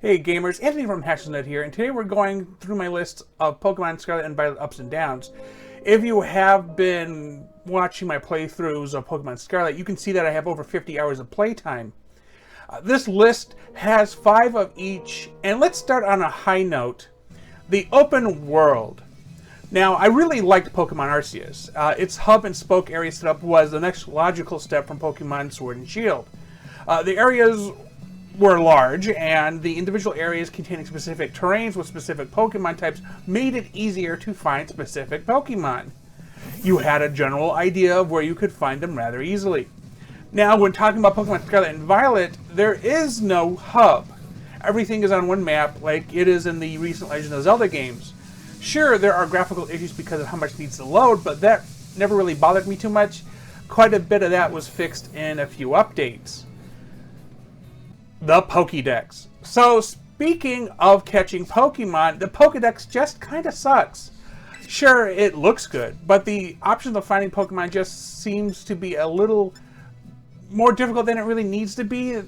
Hey gamers, Anthony from HNE here, and today we're going through my list of Pokemon Scarlet and Violet ups and downs. If you have been watching my playthroughs of Pokemon Scarlet, you can see that I have over 50 hours of playtime. This list has 5 of each, and let's start on a high note. The open world. Now, I really liked Pokemon Arceus. Its hub and spoke area setup was the next logical step from Pokemon Sword and Shield. The areas were large, and the individual areas containing specific terrains with specific Pokemon types made it easier to find specific Pokemon. You had a general idea of where you could find them rather easily. Now, when talking about Pokemon Scarlet and Violet, there is no hub. Everything is on one map like it is in the recent Legend of Zelda games. Sure, there are graphical issues because of how much needs to load, but that never really bothered me too much. Quite a bit of that was fixed in a few updates. The Pokedex. So, speaking of catching Pokemon, the Pokedex just kind of sucks. Sure, it looks good, but the option of finding Pokemon just seems to be a little more difficult than it really needs to be.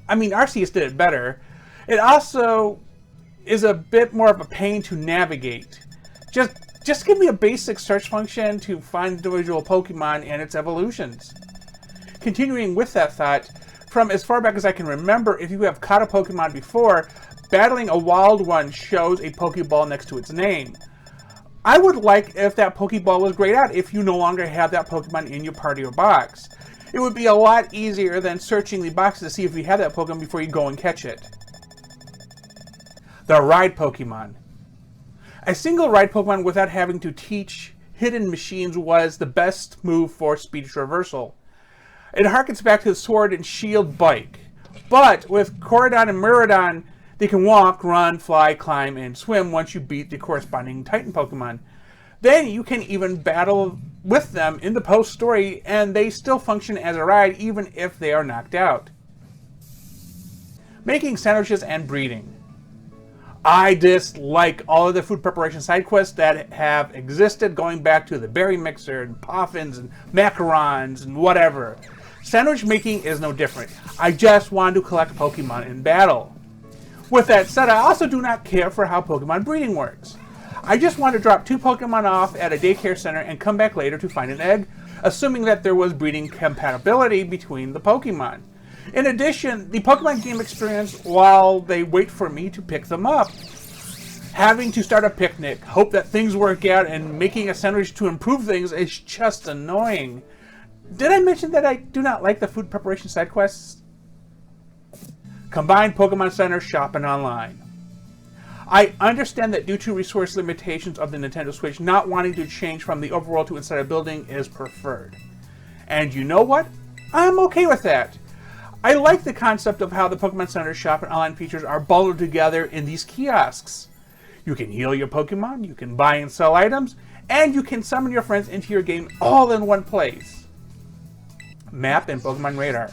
I mean, Arceus did it better. It also is a bit more of a pain to navigate. Just give me a basic search function to find individual Pokemon and its evolutions. Continuing with that thought, from as far back as I can remember, if you have caught a Pokemon before, battling a wild one shows a Pokeball next to its name. I would like if that Pokeball was grayed out if you no longer have that Pokemon in your party or box. It would be a lot easier than searching the box to see if you have that Pokemon before you go and catch it. The Ride Pokemon. A single Ride Pokemon without having to teach hidden machines was the best move for speed traversal. It harkens back to the Sword and Shield bike. But with Koraidon and Miraidon, they can walk, run, fly, climb, and swim once you beat the corresponding Titan Pokemon. Then you can even battle with them in the post-story, and they still function as a ride even if they are knocked out. Making sandwiches and breeding. I dislike all of the food preparation side quests that have existed going back to the berry mixer and poffins and macarons and whatever. Sandwich making is no different. I just want to collect Pokemon in battle. With that said, I also do not care for how Pokemon breeding works. I just want to drop 2 Pokemon off at a daycare center and come back later to find an egg, assuming that there was breeding compatibility between the Pokemon. In addition, the Pokemon game experience while they wait for me to pick them up. Having to start a picnic, hope that things work out, and making a sandwich to improve things is just annoying. Did I mention that I do not like the food preparation side quests? Combined Pokemon Center shopping online. I understand that due to resource limitations of the Nintendo Switch, not wanting to change from the overworld to inside a building is preferred. And you know what? I'm okay with that. I like the concept of how the Pokemon Center shop and online features are bundled together in these kiosks. You can heal your Pokemon, you can buy and sell items, and you can summon your friends into your game all in one place. Map and Pokemon Radar.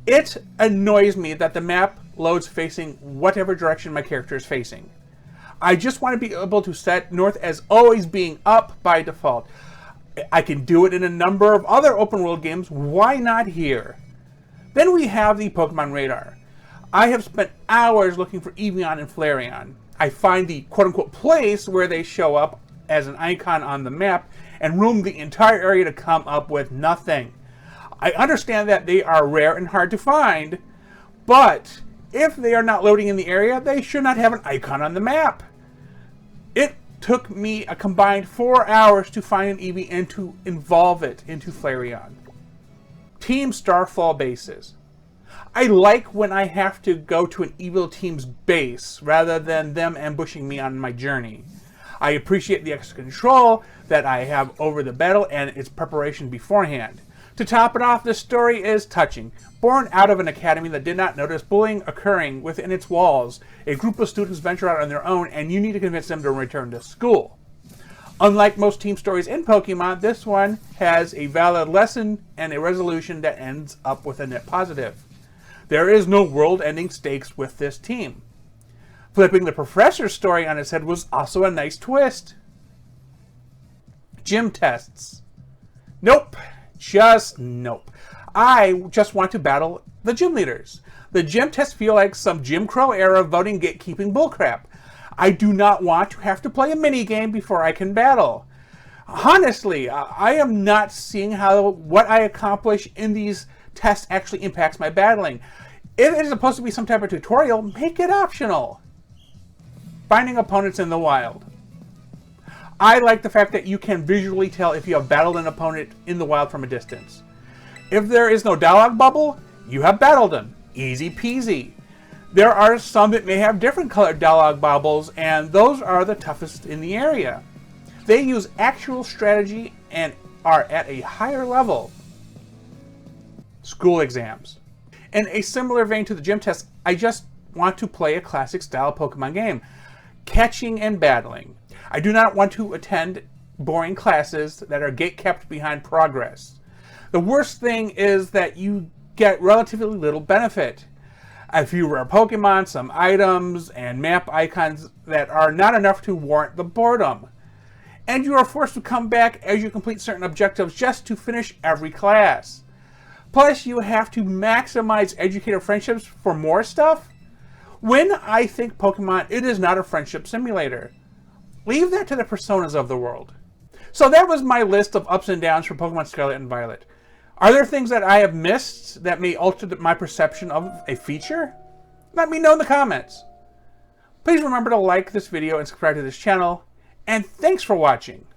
It annoys me that the map loads facing whatever direction my character is facing. I just want to be able to set north as always being up by default. I can do it in a number of other open world games, why not here? Then we have the Pokemon Radar. I have spent hours looking for Eevee and Flareon. I find the quote-unquote place where they show up as an icon on the map and roam the entire area to come up with nothing. I understand that they are rare and hard to find, but if they are not loading in the area, they should not have an icon on the map. It took me a combined 4 hours to find an Eevee and to involve it into Flareon. Team Starfall bases. I like when I have to go to an evil team's base rather than them ambushing me on my journey. I appreciate the extra control that I have over the battle and its preparation beforehand. To top it off, the story is touching. Born out of an academy that did not notice bullying occurring within its walls, a group of students venture out on their own and you need to convince them to return to school. Unlike most team stories in Pokemon, this one has a valid lesson and a resolution that ends up with a net positive. There is no world-ending stakes with this team. Flipping the professor's story on its head was also a nice twist. Gym tests. Nope. Just nope. I just want to battle the gym leaders. The gym tests feel like some Jim Crow era voting gatekeeping bullcrap. I do not want to have to play a minigame before I can battle. Honestly, I am not seeing how what I accomplish in these tests actually impacts my battling. If it is supposed to be some type of tutorial, make it optional. Finding opponents in the wild. I like the fact that you can visually tell if you have battled an opponent in the wild from a distance. If there is no dialogue bubble, you have battled them. Easy peasy. There are some that may have different colored dialogue bubbles, and those are the toughest in the area. They use actual strategy and are at a higher level. School exams. In a similar vein to the gym test, I just want to play a classic style Pokemon game. Catching and battling. I do not want to attend boring classes that are gate-kept behind progress. The worst thing is that you get relatively little benefit. A few rare Pokemon, some items, and map icons that are not enough to warrant the boredom. And you are forced to come back as you complete certain objectives just to finish every class. Plus, you have to maximize educator friendships for more stuff. When I think Pokemon, it is not a friendship simulator. Leave that to the personas of the world. So that was my list of ups and downs for Pokemon Scarlet and Violet. Are there things that I have missed that may alter my perception of a feature? Let me know in the comments. Please remember to like this video and subscribe to this channel, and thanks for watching.